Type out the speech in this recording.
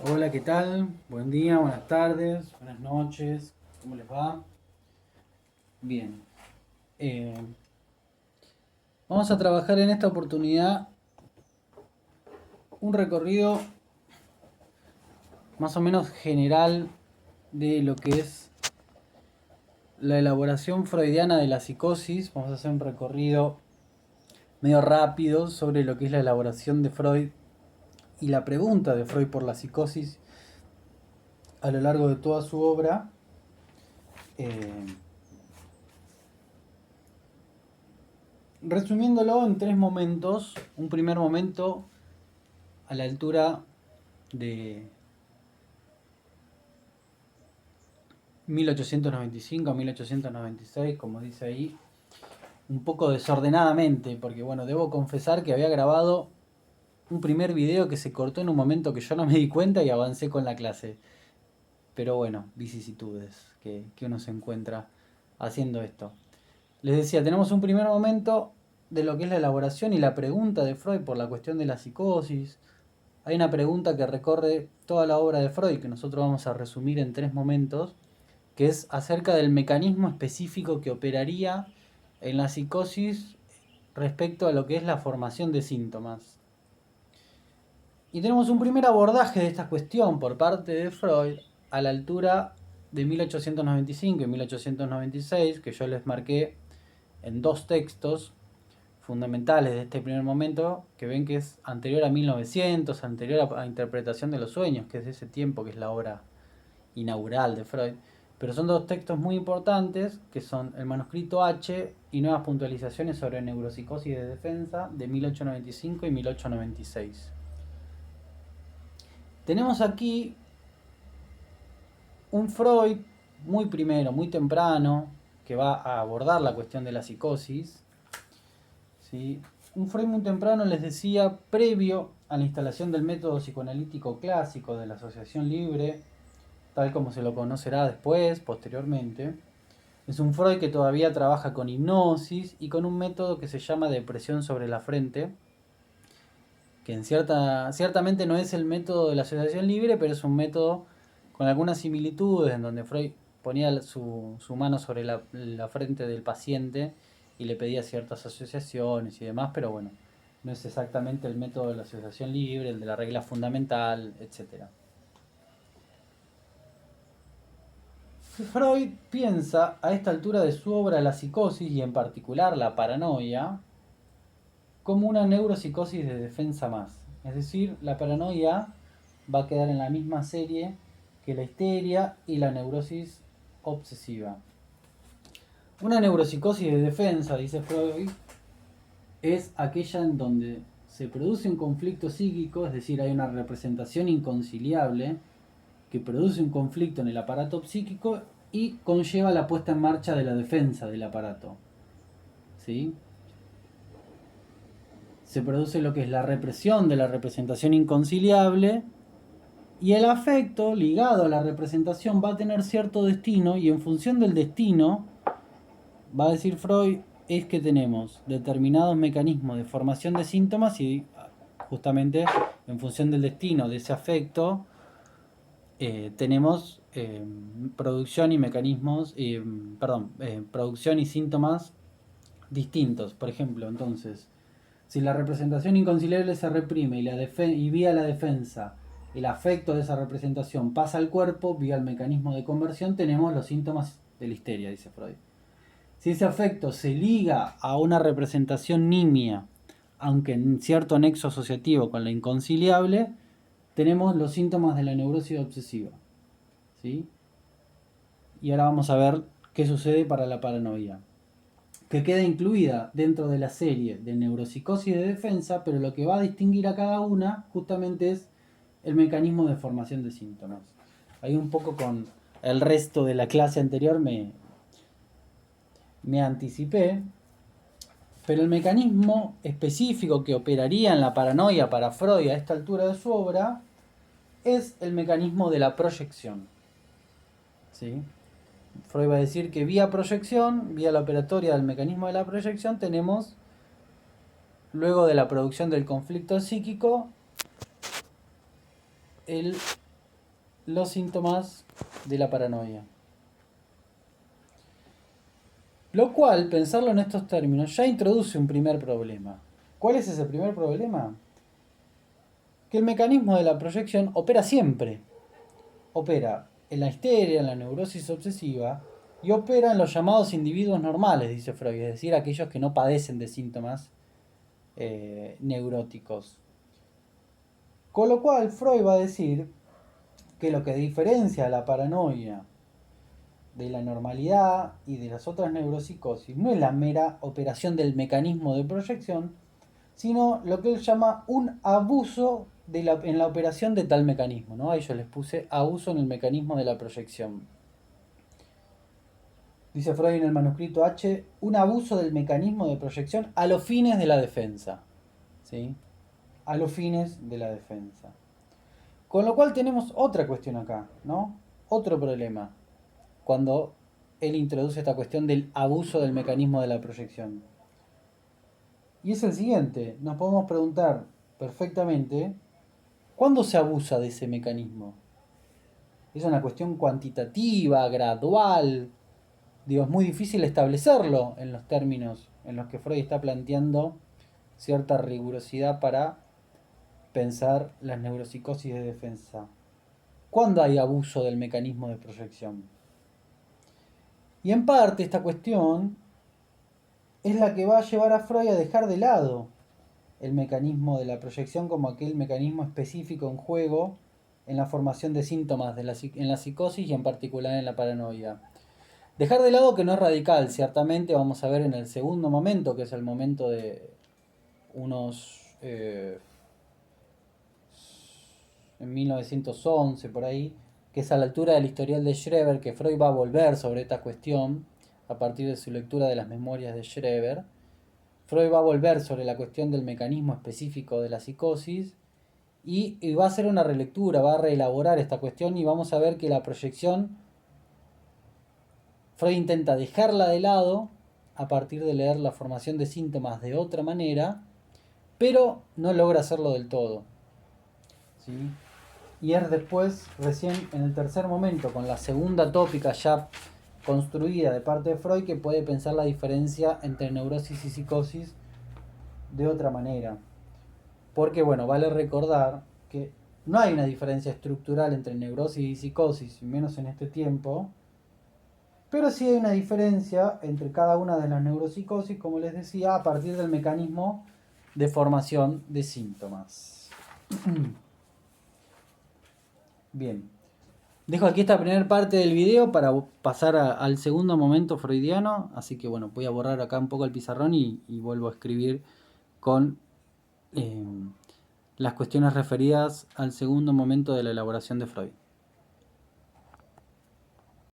Hola, ¿qué tal? Buen día, buenas tardes, buenas noches, ¿cómo les va? Bien, eh, vamos a trabajar en esta oportunidad un recorrido más o menos general de lo que es la elaboración freudiana de la psicosis. Vamos a hacer un recorrido medio rápido sobre lo que es la elaboración de Freud y la pregunta de Freud por la psicosis a lo largo de toda su obra. Eh, Resumiéndolo en tres momentos. Un primer momento a la altura de 1895 a 1896, como dice ahí, un poco desordenadamente, porque bueno, debo confesar que había grabado un primer video que se cortó en un momento que yo no me di cuenta y avancé con la clase. Pero bueno, vicisitudes que uno se encuentra haciendo esto. Les decía, tenemos un primer momento de lo que es la elaboración y la pregunta de Freud por la cuestión de la psicosis. Hay una pregunta que recorre toda la obra de Freud, que nosotros vamos a resumir en tres momentos, que es acerca del mecanismo específico que operaría en la psicosis respecto a lo que es la formación de síntomas. Y tenemos un primer abordaje de esta cuestión por parte de Freud a la altura de 1895 y 1896, que yo les marqué en dos textos fundamentales de este primer momento, que ven que es anterior a 1900, anterior a Interpretación de los Sueños, que es de ese tiempo, que es la obra inaugural de Freud. Pero son dos textos muy importantes, que son el manuscrito H y Nuevas puntualizaciones sobre neuropsicosis de defensa de 1895 y 1896. Tenemos aquí un Freud muy primero, muy temprano, que va a abordar la cuestión de la psicosis. ¿Sí? Un Freud muy temprano, les decía, previo a la instalación del método psicoanalítico clásico de la asociación libre, tal como se lo conocerá después, posteriormente. Es un Freud que todavía trabaja con hipnosis y con un método que se llama depresión sobre la frente, que ciertamente no es el método de la asociación libre, pero es un método con algunas similitudes en donde Freud ponía su mano sobre la frente del paciente y le pedía ciertas asociaciones y demás, pero bueno, no es exactamente el método de la asociación libre, el de la regla fundamental, etcétera. Freud piensa a esta altura de su obra la psicosis y en particular la paranoia como una neuropsicosis de defensa más. Es decir, la paranoia va a quedar en la misma serie que la histeria y la neurosis obsesiva. Una neuropsicosis de defensa, dice Freud, es aquella en donde se produce un conflicto psíquico, es decir, hay una representación inconciliable que produce un conflicto en el aparato psíquico y conlleva la puesta en marcha de la defensa del aparato. ¿Sí? Se produce lo que es la represión de la representación inconciliable y el afecto ligado a la representación va a tener cierto destino y en función del destino, va a decir Freud, es que tenemos determinados mecanismos de formación de síntomas y justamente en función del destino de ese afecto tenemos producción y mecanismos, producción y síntomas distintos. Por ejemplo, entonces, si la representación inconciliable se reprime y vía la defensa el afecto de esa representación pasa al cuerpo vía el mecanismo de conversión, tenemos los síntomas de la histeria, dice Freud. Si ese afecto se liga a una representación nimia, aunque en cierto nexo asociativo con la inconciliable, tenemos los síntomas de la neurosis obsesiva. ¿Sí? Y ahora vamos a ver qué sucede para la paranoia, que queda incluida dentro de la serie de neuropsicosis de defensa, pero lo que va a distinguir a cada una justamente es el mecanismo de formación de síntomas. Ahí un poco con el resto de la clase anterior me anticipé, pero el mecanismo específico que operaría en la paranoia para Freud a esta altura de su obra es el mecanismo de la proyección. ¿Sí? Freud va a decir que vía proyección, vía la operatoria del mecanismo de la proyección, tenemos, luego de la producción del conflicto psíquico, el los síntomas de la paranoia. Lo cual, pensarlo en estos términos, ya introduce un primer problema. ¿Cuál es ese primer problema? Que el mecanismo de la proyección opera siempre. Opera en la histeria, en la neurosis obsesiva, y opera en los llamados individuos normales, dice Freud, es decir, aquellos que no padecen de síntomas neuróticos. Con lo cual, Freud va a decir que lo que diferencia a la paranoia de la normalidad y de las otras neuropsicosis no es la mera operación del mecanismo de proyección, sino lo que él llama un abuso en la operación de tal mecanismo, ¿no? Ahí yo les puse abuso en el mecanismo de la proyección. Dice Freud en el manuscrito H, un abuso del mecanismo de proyección a los fines de la defensa. ¿Sí? A los fines de la defensa. Con lo cual tenemos otra cuestión acá, ¿no? Otro problema. Cuando él introduce esta cuestión del abuso del mecanismo de la proyección. Y es el siguiente, nos podemos preguntar perfectamente, ¿cuándo se abusa de ese mecanismo? Es una cuestión cuantitativa, gradual, digo, es muy difícil establecerlo en los términos en los que Freud está planteando cierta rigurosidad para pensar las neuropsicosis de defensa. ¿Cuándo hay abuso del mecanismo de proyección? Y en parte esta cuestión es la que va a llevar a Freud a dejar de lado el mecanismo de la proyección como aquel mecanismo específico en juego en la formación de síntomas en la psicosis y en particular en la paranoia. Dejar de lado que no es radical, ciertamente vamos a ver en el segundo momento, que es el momento de unos... en 1911 por ahí, que es a la altura del historial de Schreber, que Freud va a volver sobre esta cuestión a partir de su lectura de las memorias de Schreber. Freud va a volver sobre la cuestión del mecanismo específico de la psicosis y va a hacer una relectura, va a reelaborar esta cuestión y vamos a ver que la proyección Freud intenta dejarla de lado a partir de leer la formación de síntomas de otra manera, pero no logra hacerlo del todo. ¿Sí? Y es después, recién en el tercer momento, con la segunda tópica ya construida de parte de Freud, que puede pensar la diferencia entre neurosis y psicosis de otra manera. Porque, bueno, vale recordar que no hay una diferencia estructural entre neurosis y psicosis, y menos en este tiempo, pero sí hay una diferencia entre cada una de las neuropsicosis, como les decía, a partir del mecanismo de formación de síntomas. Bien. Dejo aquí esta primera parte del video para pasar al segundo momento freudiano, así que bueno, voy a borrar acá un poco el pizarrón y vuelvo a escribir con las cuestiones referidas al segundo momento de la elaboración de Freud.